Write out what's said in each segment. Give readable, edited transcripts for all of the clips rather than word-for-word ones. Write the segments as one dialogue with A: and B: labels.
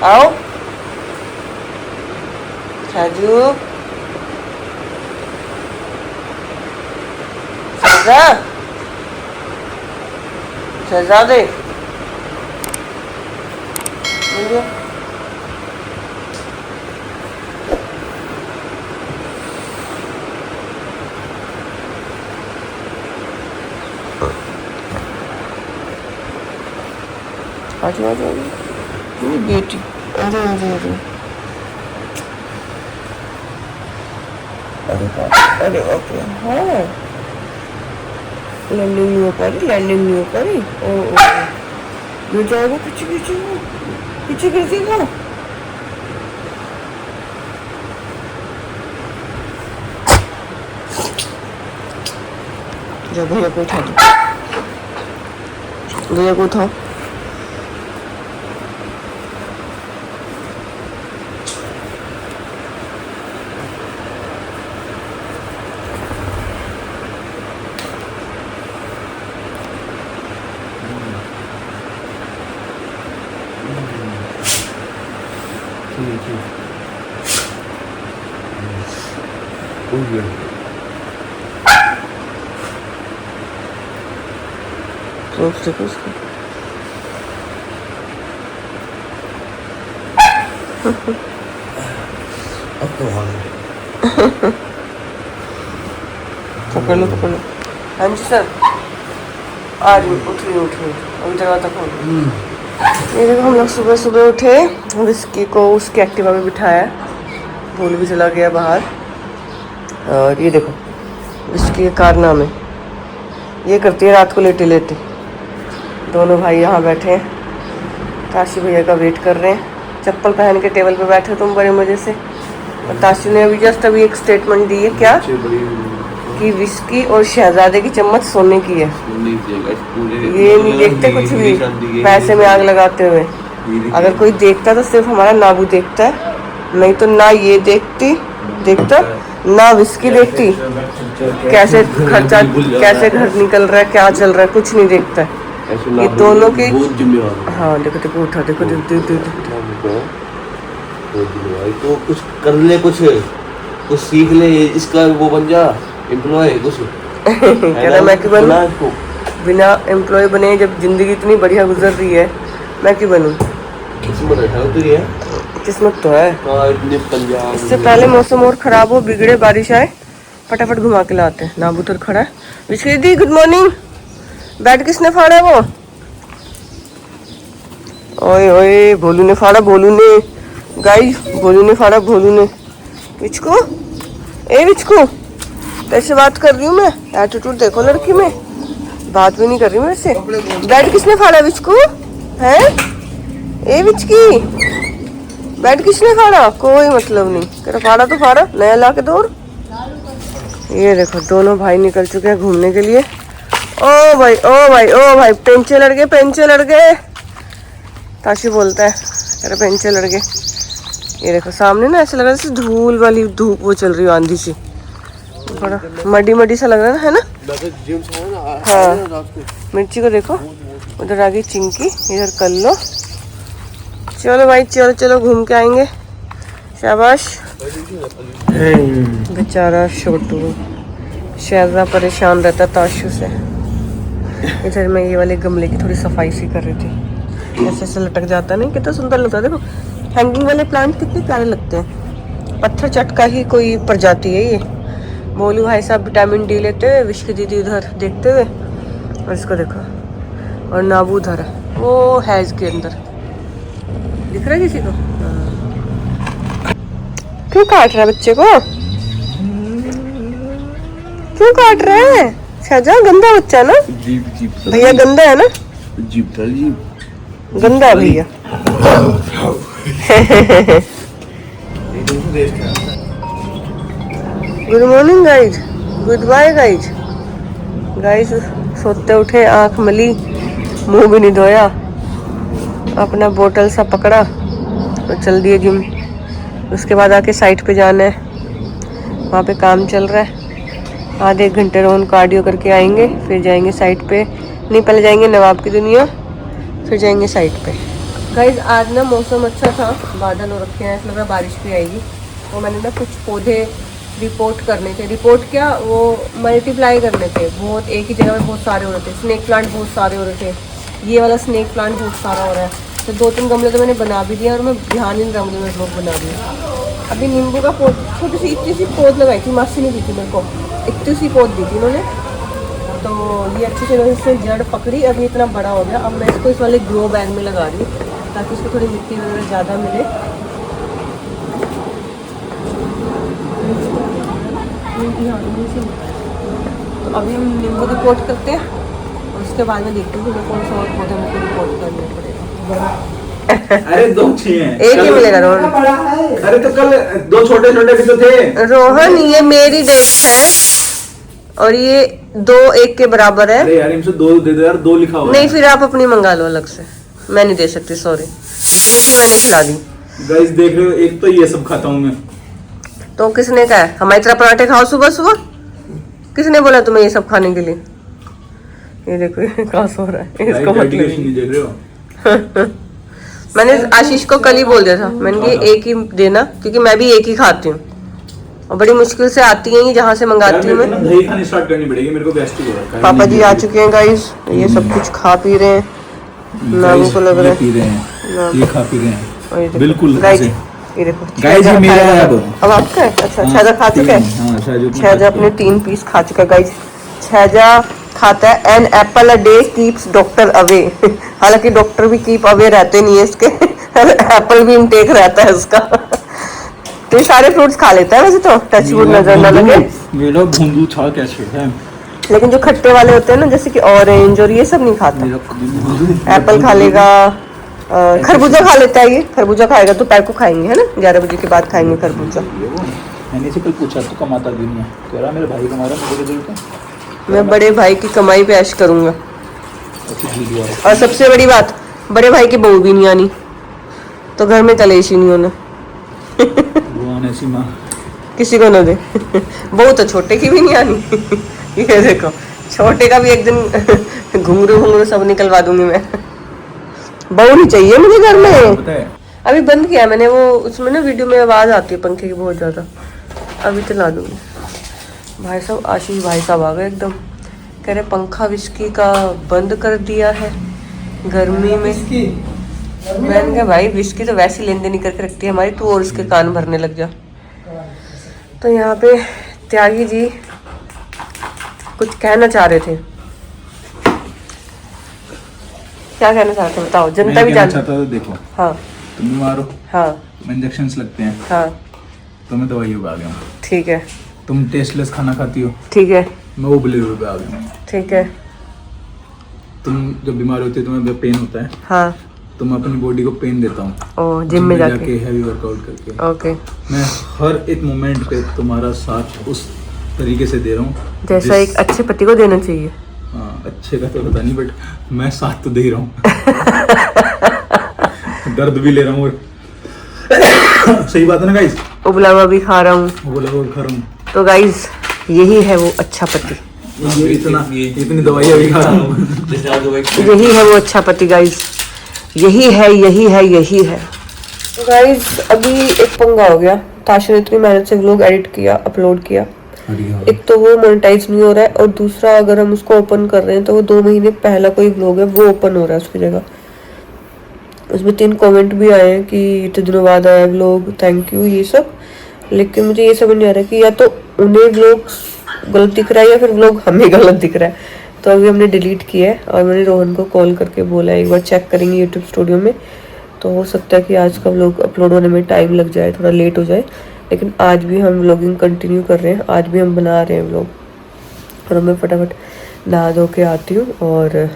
A: आओ साजू शहजादे आजा आजा मेरी बेटी अरे अरे अरे अरे ओके हाँ लैंडिंग नहीं हो पारी ओ गिर जाएगा पीछे गिर जाएगा जब भैया को उठा दो भैया को उठाओ देखो उसको पकड़ लो हाँ जी सर आ रही उठ रही अभी दरवाजा खोलो। ये देखो हम लोग सुबह सुबह उठे विस्की को उसके एक्टिवा में बिठाया भूल भी चला गया बाहर और ये देखो विस्की का कारनामे ये करती है रात को लेटे लेटे। दोनों भाई यहाँ बैठे हैं ताशी भैया का वेट कर रहे हैं चप्पल पहन के टेबल पे बैठे तुम बड़े मजे से। और ताशी ने अभी एक स्टेटमेंट दी है क्या कि विस्की और शहजादे की चम्मच सोने की है। ये नहीं देखते कुछ भी पैसे में आग लगाते हुए। अगर कोई देखता तो सिर्फ हमारा नाबू देखता है नहीं तो ना ये देखता ना विस्की देखती कैसे खर्चा कैसे घर निकल रहा है क्या चल रहा है कुछ नहीं देखता है। ये दोनों के हाँ देखो उठा देखो
B: तो कुछ कर ले कुछ सीख ले इसका वो बन जा एम्प्लॉय कुछ
A: कहना मैं क्यों बनूं बिना एम्प्लॉय बने जब जिंदगी इतनी बढ़िया गुजर रही है मैं क्यों बनूं। किस्मत तो है। इससे पहले मौसम और खराब हो बिगड़े बारिश आए फटाफट घुमा के लाते हैं। नाबूतर खड़ा है विश्की दी गुड मॉर्निंग। बेड किसने फाड़ा वो ओए ओए भोलू ने फाड़ा भोलू ने गाइस भोलू ने फाड़ा भोलू ने। विचकू ए विचकू कैसे बात कर रही हूँ मैं एटीट्यूड देखो लड़की में बात भी नहीं कर रही मेरे से। बेड किसने फाड़ा विचकू है ए विचकी बेड किसने फाड़ा कोई मतलब नहीं तेरा फाड़ा तो फाड़ा नया ला के दौड़। ये देखो दोनों भाई निकल चुके हैं घूमने के लिए। ओ भाई पेंचे लड़ गए ताशी बोलता है तेरे पेंचे लड़ गए। ये देखो सामने ना ऐसा लग रहा है जैसे धूल वाली धूप वो चल रही हो आंधी सी बड़ा मडी सा लग रहा है ना। हाँ मिर्ची को देखो उधर आ गई चिंकी इधर कर लो। चलो भाई चलो घूम के आएंगे शाबाश। बेचारा छोटू शहजा परेशान रहता ताशू से। इधर मैं ये वाले गमले की थोड़ी सफाई सी कर रही थी ऐसे ऐसे लटक जाता नहीं कितना सुंदर लगता है। देखो हैंगिंग वाले प्लांट कितने प्यारे लगते हैं। पत्थर चट का ही कोई प्रजाति है ये। बोलू भाई साहब विटामिन डी लेते हुए विश्की दीदी उधर देखते हुए और इसको देखो और नाबू उधर वो है इसके अंदर दिख रहा है किसी को। क्यों काट रहा है बच्चे को क्यों काट रहा है शाहजहां गंदा बच्चा ना भैया गंदा है ना गंदा भैया। Good morning guys goodbye guys सोते उठे आंख मली मुंह भी नहीं धोया अपना बोतल सा पकड़ा और चल दिए जिम। उसके बाद आके साइट पे जाना है वहाँ पे काम चल रहा है। आधे 1 घंटे रोन कार्डियो करके आएंगे फिर जाएंगे साइट पे। नहीं पहले जाएंगे नवाब की दुनिया फिर जाएंगे साइट पे। गाइस आज ना मौसम अच्छा था, बादल हो रखे हैं, ऐसा लग रहा बारिश भी आएगी। तो मैंने ना कुछ पौधे रिपोर्ट करने थे, रिपोर्ट क्या वो मल्टीप्लाई करने थे। बहुत एक ही जगह में बहुत सारे हो रहे थे, स्नेक प्लांट बहुत सारे हो रहे थे। ये वाला स्नेक प्लांट बहुत सारा हो रहा है। तो 2-3 गमले तो मैंने बना भी दिया और मैं ध्यान ही नहीं रहा मुझे लोग बना दिया। अभी नींबू का पौध, छोटी सी इतनी सी पौध लगाई थी, मासी ने दी थी मेरे को, इतनी सी पौध दी थी उन्होंने। तो ये अच्छी तरह से जड़ पकड़ी, अभी इतना बड़ा हो गया। अब मैं इसको इस वाले ग्रो बैग में लगा रही हूँ ताकि इसको थोड़ी मिट्टी वगैरह ज़्यादा मिले। तो अभी हम नींबू रिपोर्ट करते हैं और उसके बाद में देखते हैं कि कौन सा और पौधा मुझे रिपोर्ट करना पड़ेगा।
C: अरे 2 चाहिए,
A: एक ही मिलेगा रोहन।
C: अरे तो कल 2 छोटे छोटे भी तो थे।
A: रोहन ये मेरी डेट्स है और ये 2 1 के बराबर है।
C: अरे यार इनसे 2 दे दो यार, 2 लिखा हुआ
A: नहीं फिर आप अपनी मंगा लो अलग से, मैं नहीं दे सकती, सॉरी। दूसरी मैंने खिला दी।
C: गाइस देख रहे हो, एक तो ये सब खाता हूँ मैं।
A: तो किसने कहा है हमारी तरह पराठे खाओ सुबह सुबह? किसने बोला तुम्हें ये सब खाने के लिए? ये देखो ये कहाँ सो रहा है, इसको मत
C: डेडिकेशन नहीं देख रहे हो।
A: मैंने आशीष को कल ही बोल दिया था, मैंने कि एक ही देना, क्योंकि मैं भी एक ही खाती हूँ और बड़ी मुश्किल से आती है जहाँ से मंगाती हूँ मैं।
C: दही खानी स्टार्ट करनी पड़ेगी, मेरे को गैस्ट्रिक हो रहा है।
A: पापा जी आ चुके हैं गाइस, ये सब कुछ खा पी रहे हैं। नानू को लग रहा है
C: पी रहे हैं, ये खा पी रहे हैं
A: और ये देखो,
C: बिल्कुल
A: गाइस
C: ऐसे।
A: ये देखो
C: गाइस ये मेरा है अब
A: आपका है। अच्छा छाजा खा चुका है।
C: हाँ
A: छाजा अपने 3 पीस खा चुका है गाइस। छाजा खाता है an apple a day keeps doctor away. हालांकि डॉक्टर भी कीप अवे रहते नहीं है इसके, एप्पल भी इनटेक रहता है उसका। तो ये सारे फ्रूट्स खा लेता है वैसे तो, टच वुड नजर ना लगे।
C: मेरा भूंदू छा कैसे है,
A: लेकिन जो खट्टे वाले होते हैं ना, जैसे कि ऑरेंज और ये सब नहीं खाता। एप्पल खा लेगा, खरबूजा खा लेता है। ये खरबूजा खाएगा तो पैर को खाएंगे, है ना, 11 बजे के बाद खाएंगे खरबूजा।
C: मैंने से कल पूछा तो कमाता भी नहीं है, कह रहा मेरा भाई कमा रहा है, मुझे दे दो।
A: मैं बड़े भाई की कमाई पे ऐश करूंगा।
C: अच्छा ठीक है।
A: और सबसे बड़ी बात, बड़े भाई की बहू भी नहीं आनी, तो घर में कलेश ही नहीं होना।
C: वो आने सी माँ
A: किसी को ना दे। बहू तो छोटे की भी नहीं आनी। ये देखो छोटे का भी एक दिन घुंघरू सब निकलवा दूंगी मैं। बहू नहीं चाहिए मुझे घर में।
C: पता है
A: अभी बंद किया मैंने वो, उसमें ना वीडियो में आवाज आती है पंखे की बहुत ज्यादा, अभी चला दूंगी। भाई साहब आशीष भाई साहब आ गए एकदम, कह रहे पंखा विस्की का बंद कर दिया है गर्मी में। मैंने कहा भाई विस्की तो वैसे ही लेन देन करके रखती है हमारी, तू और उसके कान भरने लग जा। तो यहाँ पे त्यागी जी कुछ कहना चाह रहे थे, क्या कहना चाहते हैं बताओ, जनता भी जानती।
C: चाहता था देखो,
A: हाँ
C: तुम बीमार हो,
A: हाँ
C: इंजेक्शन लगते हैं,
A: हाँ
C: तो मैं दवाइयों पे आ गया हूँ।
A: ठीक है
C: तुम टेस्टलेस खाना खाती हो,
A: ठीक है
C: मैं उबले हुए पे आ गया हूँ।
A: ठीक है।
C: तुम जब बीमार होती हो तुम्हें पेन होता है,
A: हाँ
C: तो मैं अपनी बॉडी को पेन देता हूँ
A: ओ जिम में जाके
C: हैवी वर्कआउट करके।
A: ओके।
C: मैं हर एक मोमेंट पे तुम्हारा साथ उस तरीके से दे रहा हूँ
A: जैसा एक अच्छे पति को देना चाहिए।
C: हाँ अच्छे का तो पता नहीं, बट मैं साथ तो दे ही रहा हूँ। दर्द भी ले रहा हूँ और सही बात है ना गाइस,
A: उबला हुआ भी खा रहा हूँ,
C: बोला वो खा रहा हूँ।
A: तो गाइस यही है वो अच्छा पति,
C: ये इतनी दवाइयाँ भी खा रहा हूँ।
A: यही है वो अच्छा पति गाइस, यही है यही है यही है। तो गाइस अभी एक पंगा हो गया, ताशा ने इतनी मेहनत से व्लॉग एडिट किया, अपलोड किया, एक तो वो मोनेटाइज नहीं हो रहा है और दूसरा अगर हम उसको ओपन कर रहे हैं तो वो 2 महीने पहला कोई व्लॉग है वो ओपन हो रहा है उसकी जगह। उसमें 3 कमेंट भी आए हैं कि इतने दिनों बाद आया व्लॉग, थैंक यू, ये सब। लेकिन मुझे ये समझ नहीं आ रहा कि या तो उन्हें व्लॉग गलत दिख रहा है या फिर व्लॉग हमें गलत दिख रहा है। तो अभी हमने डिलीट किया है और मैंने रोहन को कॉल करके बोला है एक बार चेक करेंगे यूट्यूब स्टूडियो में, तो हो सकता है कि आज का व्लॉग अपलोड होने में टाइम लग जाए, थोड़ा लेट हो जाए, लेकिन आज भी हम व्लॉगिंग कंटिन्यू कर रहे हैं, आज भी हम बना रहे हैं व्लॉग। और मैं फटाफट नहा धो के आती हूँ और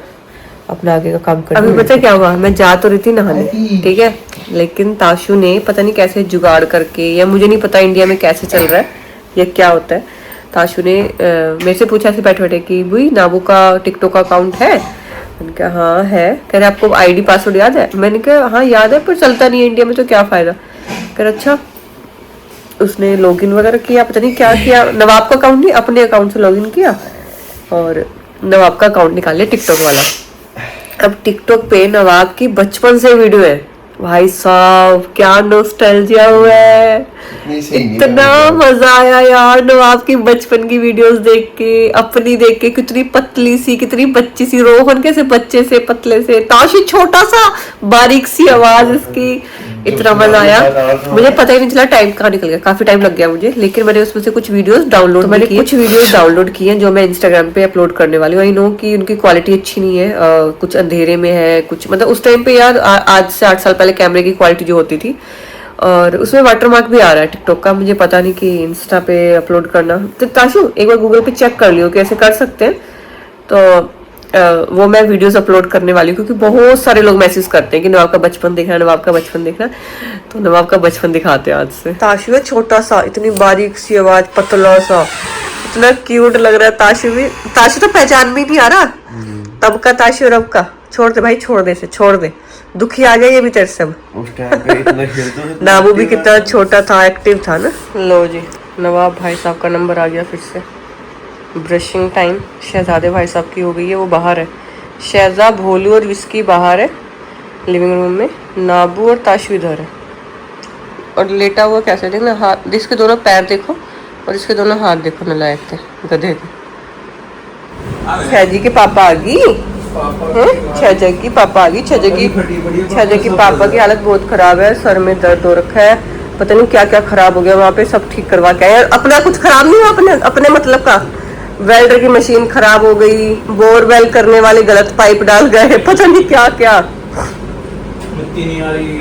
A: अपना आगे का काम करती हूँ। अभी पता क्या हुआ, मैं जा तो रही थी नहाने, ठीक है, लेकिन ताशु ने पता नहीं कैसे जुगाड़ करके, या मुझे नहीं पता इंडिया में कैसे चल रहा है या क्या होता है, ताशु ने मेरे से पूछा ऐसे बैठे बैठे कि भाई नाबू का टिकटॉक अकाउंट है? मैंने कहा हाँ है। कह रहे आपको आईडी पासवर्ड याद है? मैंने कहा हाँ याद है पर चलता नहीं है इंडिया में, तो क्या फायदा। कह रहे अच्छा। उसने लॉगिन वगैरह किया, पता नहीं क्या किया, नवाब का अकाउंट नहीं अपने अकाउंट से लॉगिन किया और नवाब का अकाउंट निकाल लिया टिकटॉक वाला। अब टिकटॉक पे नवाब की बचपन से वीडियो है, भाई साहब क्या नॉस्टैल्जिया हुआ है, इतना मजा आया यार नवाब की बचपन की वीडियोस देख के, अपनी देख के, कितनी पतली सी, कितनी बच्ची सी, रोहन कैसे बच्चे से पतले से, ताशी छोटा सा, बारीक सी आवाज इसकी, इतना मजा आया। मुझे पता ही नहीं चला टाइम कहाँ निकल गया, काफी टाइम लग गया मुझे, लेकिन मैंने उसमें से कुछ वीडियोस डाउनलोड कुछ वीडियोस डाउनलोड किए हैं जो मैं इंस्टाग्राम पे अपलोड करने वाली हूँ। आई नो कि उनकी क्वालिटी अच्छी नहीं है, कुछ अंधेरे में है, कुछ मतलब उस टाइम पे यार आज से 8 साल पहले कैमरे की क्वालिटी जो होती थी, और उसमें वाटरमार्क भी आ रहा है टिकटॉक का, मुझे पता नहीं कि इंस्टा पे अपलोड करना। तो ताशु एक बार गूगल पे चेक कर लियो कैसे कर सकते हैं, तो वो मैं वीडियोस अपलोड करने वाली हूँ, क्योंकि बहुत सारे लोग मैसेज करते हैं कि नवाब का बचपन देखना, नवाब का बचपन देखना, तो नवाब का बचपन दिखाते हैं आज से। ताशु है छोटा सा, इतनी बारीक सी आवाज, पतला सा, इतना क्यूट लग रहा है ताशु भी। ताशु तो पहचान भी नहीं आ रहा, तब का ताशु और अब का। छोड़ दे भाई, छोड़ दे, से छोड़ दे, दुखी आ गया ये भी तेरे सब।
B: उस टाइम पे इतना खेलता था।
A: नाबू भी कितना छोटा था, एक्टिव था ना। लो जी, नवाब भाई साहब का नंबर आ गया फिर से। ब्रशिंग टाइम शहजादे भाई साहब की हो गई है, वो बाहर है। शहजा, भोलू और विस्की बाहर है लिविंग रूम में, नाबू और ताशु इधर है। और लेटा हुआ कैसे देखना, हाथ, इसके दोनों पैर देखो और इसके दोनों हाथ देखो, नलायक थे गधे थे। छहजी के पापा आ गई, छहजा की पापा आ गई। छहजा की पापा की हालत बहुत खराब है, सर में दर्द हो रखा है, पता नहीं क्या क्या खराब हो गया वहाँ पे, सब ठीक करवा के आए। अपना कुछ खराब नहीं हुआ, अपने मतलब का वेल्डर की मशीन खराब हो गई, बोरवेल करने वाले गलत पाइप डाल गए, पता नहीं क्या क्या,
C: मिट्टी नहीं आ रही,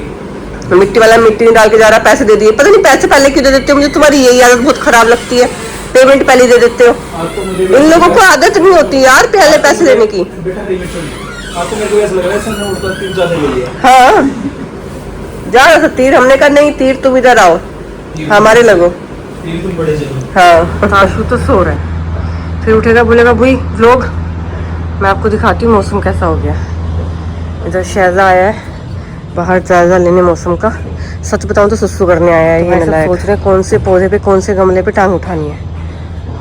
A: मिट्टी वाला मिट्टी नहीं डाल के जा रहा, पैसे दे दिए, पता नहीं पैसे पहले क्यों दे देते हो, मुझे तुम्हारी यही आदत बहुत खराब लगती है, पेमेंट पहले दे देते हो।
C: तो
A: इन लोगों को आदत नहीं होती यार पहले पैसे देने की।
C: आपको मेरे को ऐसा लग रहा है सर उसका तीर ज्यादा ले लिया।
A: हाँ जा रहा था तीर, हमने कहा नहीं तीर तुम इधर आओ, हमारे लगो।
C: तीर तुम बड़े चलो।
A: हाँ आशु तो सो रहा है, फिर उठेगा बोलेगा भाई व्लॉग। मैं आपको दिखाती हूँ मौसम कैसा हो गया। इधर शहजा आया है बाहर जायजा लेने मौसम का। सच बताऊँ तो सुसु करने आया है ये नलायक। सोच रहे कौन से पौधे पे कौन से गमले पे टांग उठानी है,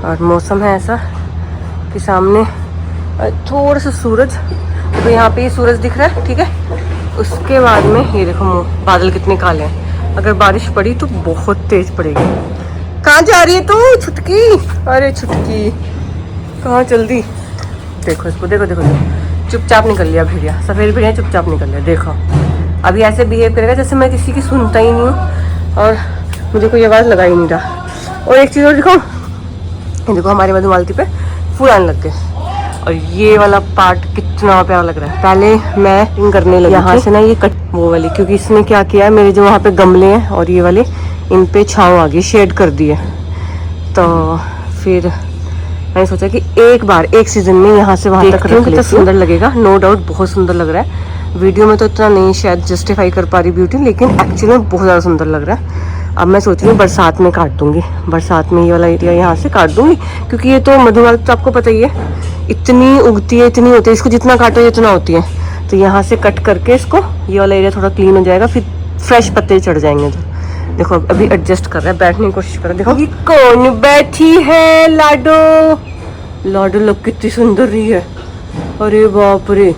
A: और मौसम है ऐसा कि सामने थोड़ा सा सूरज, तो यहाँ पे ये सूरज दिख रहा है, ठीक है। उसके बाद में ये देखो बादल कितने काले हैं, अगर बारिश पड़ी तो बहुत तेज पड़ेगी। कहाँ जा रही है तू छुटकी? अरे छुटकी कहाँ, जल्दी देखो इसको, देखो देखो देखो, चुपचाप निकल लिया भेड़िया, सफेद भेड़िया चुपचाप निकल लिया। देखो अभी ऐसे बिहेव करेगा जैसे मैं किसी की सुनता ही नहीं हूँ और मुझे कोई आवाज़ लगा ही नहीं रहा। और एक चीज़ और दिखाऊँ, देखो हमारे मधुमालती पे फूल आने लग गए, और ये वाला पार्ट कितना प्यारा लग रहा है। पहले मैं करने लगी यहाँ से ना ये कट वो वाली, क्योंकि इसने क्या किया है, मेरे जो वहाँ पे गमले हैं और ये वाले, इन पे छाँव आ गई, शेड कर दी है। तो फिर मैंने सोचा कि एक बार एक सीजन में यहाँ से वहाँ तक रख कितना सुंदर लगेगा। नो डाउट बहुत सुंदर लग रहा है, वीडियो में तो इतना नहीं शायद जस्टिफाई कर पा रही ब्यूटी, लेकिन एक्चुअली में बहुत ज़्यादा सुंदर लग रहा है। अब मैं सोच रही हूँ बरसात में काट दूंगी, बरसात में ये वाला एरिया यहाँ से काट दूंगी, क्योंकि ये तो मधुमालती तो आपको पता ही है इतनी उगती है, इतनी होती है, इसको जितना काटो इतना होती है। तो यहाँ से कट करके इसको ये वाला एरिया थोड़ा क्लीन हो जाएगा, फिर फ्रेश पत्ते चढ़ जाएंगे। तो देखो अभी एडजस्ट कर रहा है, बैठने की कोशिश कर रहा है। देखो ये कौन बैठी है, लाडो। लाडो लोग कितनी सुंदर रही है, अरे बाप रे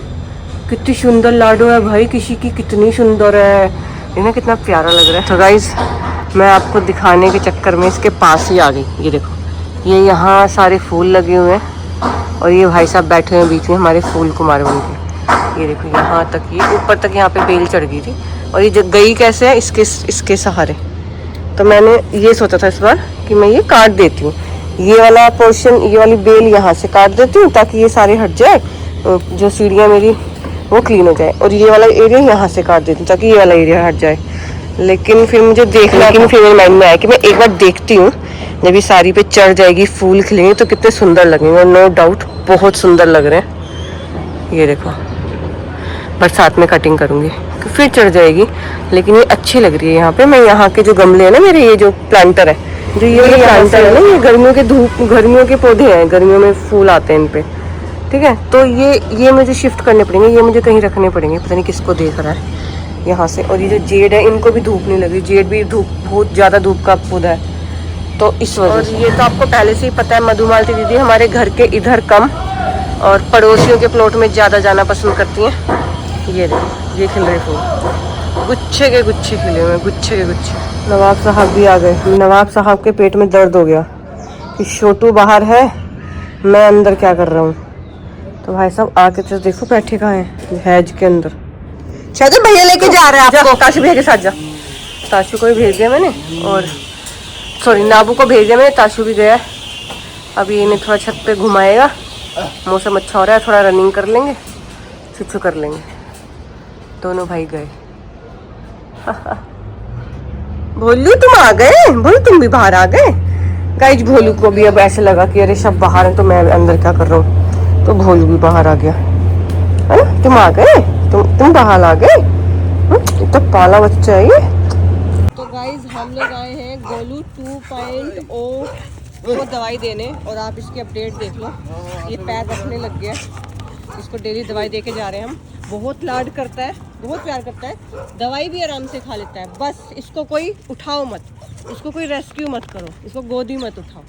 A: कितनी सुंदर लाडो है भाई, किसी की कितनी सुंदर है, देखना कितना प्यारा लग रहा है। तो गाइज मैं आपको दिखाने के चक्कर में इसके पास ही आ गई। ये देखो ये यहाँ सारे फूल लगे हुए हैं और ये भाई साहब बैठे हुए हैं बीच में हमारे फूल कुमार बन के। ये देखो यहाँ तक, ये ऊपर तक यहाँ पे बेल चढ़ गई थी, और ये गई कैसे है, इसके सहारे। तो मैंने ये सोचा था इस बार कि मैं ये काट देती हूँ, ये वाला पोर्शन, ये वाली बेल यहाँ से काट देती हूँ ताकि ये सारे हट जाए, जो सीढ़ियाँ मेरी वो क्लीन हो जाए, और ये वाला एरिया यहाँ से काट देती हूँ ताकि ये वाला एरिया हट जाए। लेकिन फिर मुझे देखना, लेकिन फिर मेरे माइंड में आया कि मैं एक बार देखती हूँ, जब ये सारी पे चढ़ जाएगी, फूल खिलेंगे तो कितने सुंदर लगेंगे। नो डाउट बहुत सुंदर लग रहे हैं। ये देखो बरसात में कटिंग करूँगी तो फिर चढ़ जाएगी, लेकिन ये अच्छी लग रही है। यहाँ पे मैं यहाँ के जो गमले हैं ना मेरे, ये जो प्लांटर है, जो ये प्लांटर है ना, ये गर्मियों के गर्मियों के पौधे हैं, गर्मियों में फूल आते हैं इन पे, ठीक है। तो ये मुझे शिफ्ट करने पड़ेंगे, ये मुझे कहीं रखने पड़ेंगे, पता नहीं किसको देख रहा है यहाँ से। और ये जो जेड है इनको भी धूप नहीं लगी, जेड भी धूप, बहुत ज़्यादा धूप का पौधा है, तो इस वजह से। ये तो आपको पहले से ही पता है, मधुमालती दीदी हमारे घर के इधर कम और पड़ोसियों के प्लॉट में ज़्यादा जाना पसंद करती हैं। ये देखो ये खिल रहे फूल, गुच्छे के गुच्छे खिले हुए, गुच्छे के गुच्छे। नवाब साहब भी आ गए। नवाब साहब के पेट में दर्द हो गया कि छोटू बाहर है, मैं अंदर क्या कर रहा हूँ। तो भाई साहब आके तो देखो बैठे कहाँ हैं, हैज के अंदर। शायद भैया लेके जा रहे हैं आपको, ताशु भैया के साथ जा। ताशु को भी भेज दिया मैंने, और सॉरी नाबू को भेज दिया मैंने, ताशु भी गया। अभी इन्हें थोड़ा छत पे घुमाएगा, मौसम अच्छा हो रहा है, थोड़ा रनिंग कर लेंगे, छुच्छू कर लेंगे। दोनों भाई गए। भोलू तुम आ गए, भोलू तुम भी बाहर आ गए। गाइस भोलू को भी अब ऐसे लगा कि अरे सब बाहर है तो मैं अंदर क्या कर रहा हूँ, तो भोलू भी बाहर आ गया। है तुम आ गए, तुम बाहर आ गए, तो पाला बच्चा है ये। तो गाइस हम लोग आए हैं गोलू 2.0 को दवाई देने, और आप इसकी अपडेट देख लो, ये पैर रखने लग गया। इसको डेली दवाई दे के जा रहे हैं हम। बहुत लाड करता है, बहुत प्यार करता है, दवाई भी आराम से खा लेता है। बस इसको कोई उठाओ मत, इसको कोई रेस्क्यू मत करो, इसको गोदी मत उठाओ।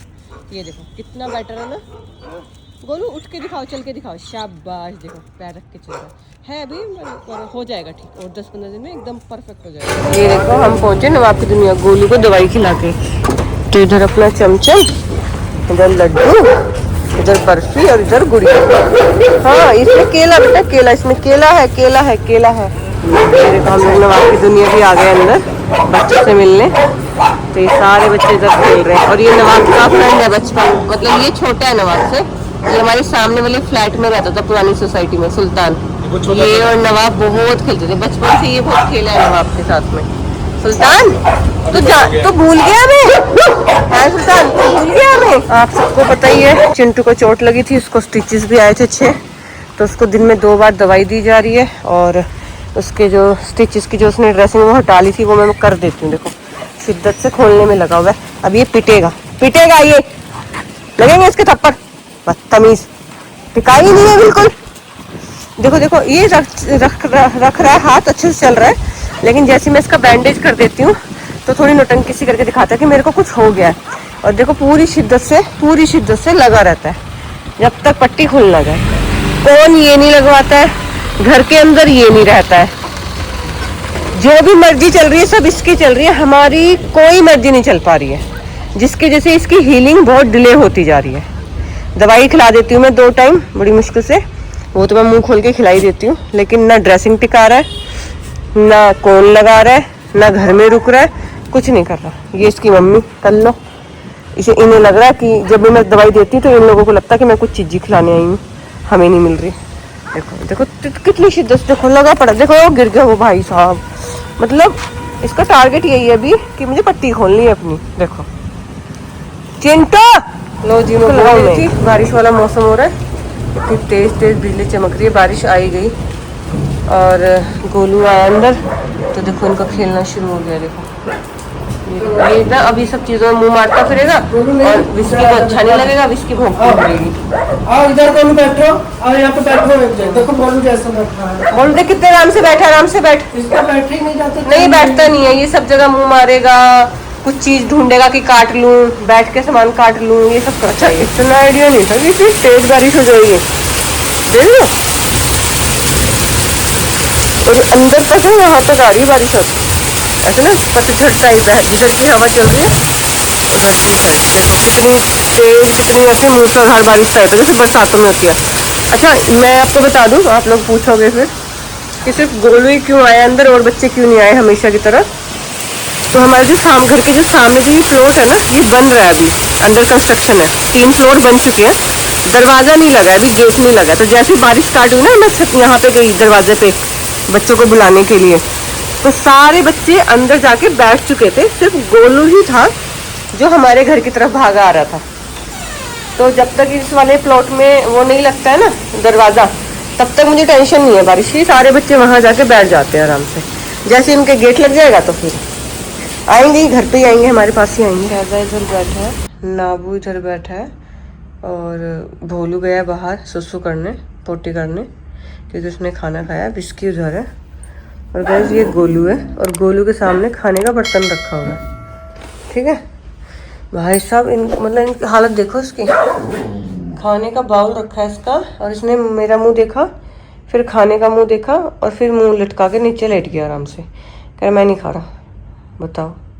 A: ये देखो कितना बेटर है ना। गोलू उठ के दिखाओ, चल के दिखाओ, शाबाश। देखो पैर रख के चल रहा है अभी, हो जाएगा ठीक, और 10-15 दिन में एकदम परफेक्ट हो जाएगा। ये देखो हम पहुंचे नवाब की दुनिया, गोलू को दवाई खिला के। तो इधर अपना चमचम, इधर लड्डू, इधर बर्फी, और इधर गुड़िया। हाँ इसमें केला बेटा, केला, इसमें केला है, केला है, केला है। मेरे को हम लोग नवाब की दुनिया भी आ गए अंदर बच्चों से मिलने। तो ये सारे बच्चे इधर खेल रहे हैं, और ये नवाब का फ्रेंड है बचपन, मतलब ये छोटा है नवाब से। ये हमारे सामने वाले फ्लैट में रहता था पुरानी सोसाइटी में, सुल्तान। ये और नवाब बहुत खेलते थे बचपन से, ये बहुत खेला है नवाब के साथ में। सुल्तान तो भूल गया मैं, है सुल्तान तो भूल गया मैं। आप सबको पता ही है चिंटू को चोट लगी थी, उसको स्टिचेस भी आए थे 6, तो उसको दिन में 2 बार दवाई दी जा रही है। और उसके जो स्टिचेस की जो उसने ड्रेसिंग वो हटा ली थी, वो मैं कर देती हूँ। देखो शिद्दत से खोलने में लगा हुआ है। अब ये पिटेगा, पिटेगा, ये लगेंगे इसके थप्पड़, बदतमीज, टिकाई नहीं है बिल्कुल। देखो देखो ये रख रहा है हाथ, अच्छे से चल रहा है, लेकिन जैसे मैं इसका बैंडेज कर देती हूँ तो थोड़ी नौटंकी सी करके दिखाता है कि मेरे को कुछ हो गया है। और देखो पूरी शिद्दत से लगा रहता है जब तक पट्टी खुल ना जाए। कौन ये नहीं लगवाता है, घर के अंदर ये नहीं रहता है। जो भी मर्जी चल रही है सब इसकी चल रही है, हमारी कोई मर्जी नहीं चल पा रही है, जिसकी जैसे इसकी हीलिंग बहुत डिले होती जा रही है। दवाई खिला देती हूँ मैं 2 टाइम बड़ी मुश्किल से, वो तो मैं मुंह खोल के खिलाई देती हूँ, लेकिन ना ड्रेसिंग टिका रहा है, ना कौन लगा रहा है, ना घर में रुक रहा है, कुछ नहीं कर रहा। ये इसकी मम्मी कर लो, इन्हें लग रहा है कि जब भी मैं दवाई देती हूँ तो इन लोगों को लगता है कि मैं कुछ चीज़ी खिलाने आई हूँ, हमें नहीं मिल रही। देखो देखो कितनी शिद्दत से देखो लगा पड़ा, देखो गिर गया वो भाई साहब। मतलब इसका टारगेट यही है अभी कि मुझे पट्टी खोलनी है अपनी। देखो चिंटू लो जी, मैं बारिश वाला मौसम हो रहा है, इतनी तेज बिजली चमक रही है, बारिश आई गई। और गोलू आया अंदर तो देखो इनका खेलना शुरू हो गया। देखो ये ना अभी सब चीज़ों में मुंह मारता फिरेगा, और विस्की को अच्छा नहीं लगेगा, विस्की भोंकती फिरेगी।
D: आओ इधर गोलू बैठो, आओ यहाँ पे बैठो। देखो गोलू जैसा बैठा है,
A: बोल दे कितने आराम से बैठा, आराम से बैठ।
D: इसका बैठ ही नहीं जाता,
A: नहीं बैठता नहीं है, ये सब जगह मुंह मारेगा, कुछ चीज ढूंढेगा कि काट लूं, बैठ के सामान काट लूं, ये सब करता है। इतना आइडिया नहीं था कि इतनी तेज बारिश हो जाएगी। देख लो और अंदर तक है, वहाँ तक आ रही है बारिश। अब ऐसे ना पतझड़ टाइप है, जिधर की हवा चल रही है उधर की साइड। देखो कितनी तेज, कितनी ऐसे मूसलाधार बारिश टाइप है जैसे बरसातों में होती है। अच्छा मैं आपको बता दूं, आप लोग पूछोगे फिर कि सिर्फ गोलू ही क्यों आया अंदर और बच्चे क्यों नहीं आए हमेशा की तरह। तो हमारे जो घर के जो सामने जो ये प्लॉट है ना, ये बन रहा है, अभी अंडर कंस्ट्रक्शन है, 3 फ्लोर बन चुके हैं, दरवाजा नहीं लगा है अभी, गेट नहीं लगा। तो जैसे ही बारिश स्टार्ट हुई ना, मैं यहाँ पे गई दरवाजे पे बच्चों को बुलाने के लिए, तो सारे बच्चे अंदर जाके बैठ चुके थे, सिर्फ गोलू ही था जो हमारे घर की तरफ भागा आ रहा था। तो जब तक इस वाले प्लॉट में वो नहीं लगता है ना दरवाजा, तब तक मुझे टेंशन नहीं है बारिश की। सारे बच्चे वहाँ जाके बैठ जाते हैं आराम से, जैसे इनके गेट लग जाएगा तो फिर आएंगे, घर पे ही आएंगे, हमारे पास ही आएंगे। राजा इधर बैठा है, नाबू इधर बैठा है, और भोलू गया बाहर सुसु करने, पोटी करने, क्योंकि उसने खाना खाया। बिस्की उधर है, और गाइस ये गोलू है, और गोलू के सामने खाने का बर्तन रखा हुआ है। ठीक है भाई साहब, मतलब इनकी हालत देखो इसकी। खाने का बाउल रखा है इसका, और इसने मेरा मुंह देखा, फिर खाने का मुंह देखा, और फिर मुंह लटका के नीचे लेट गया आराम से। कह रहा मैं नहीं खा रहा। बताओ।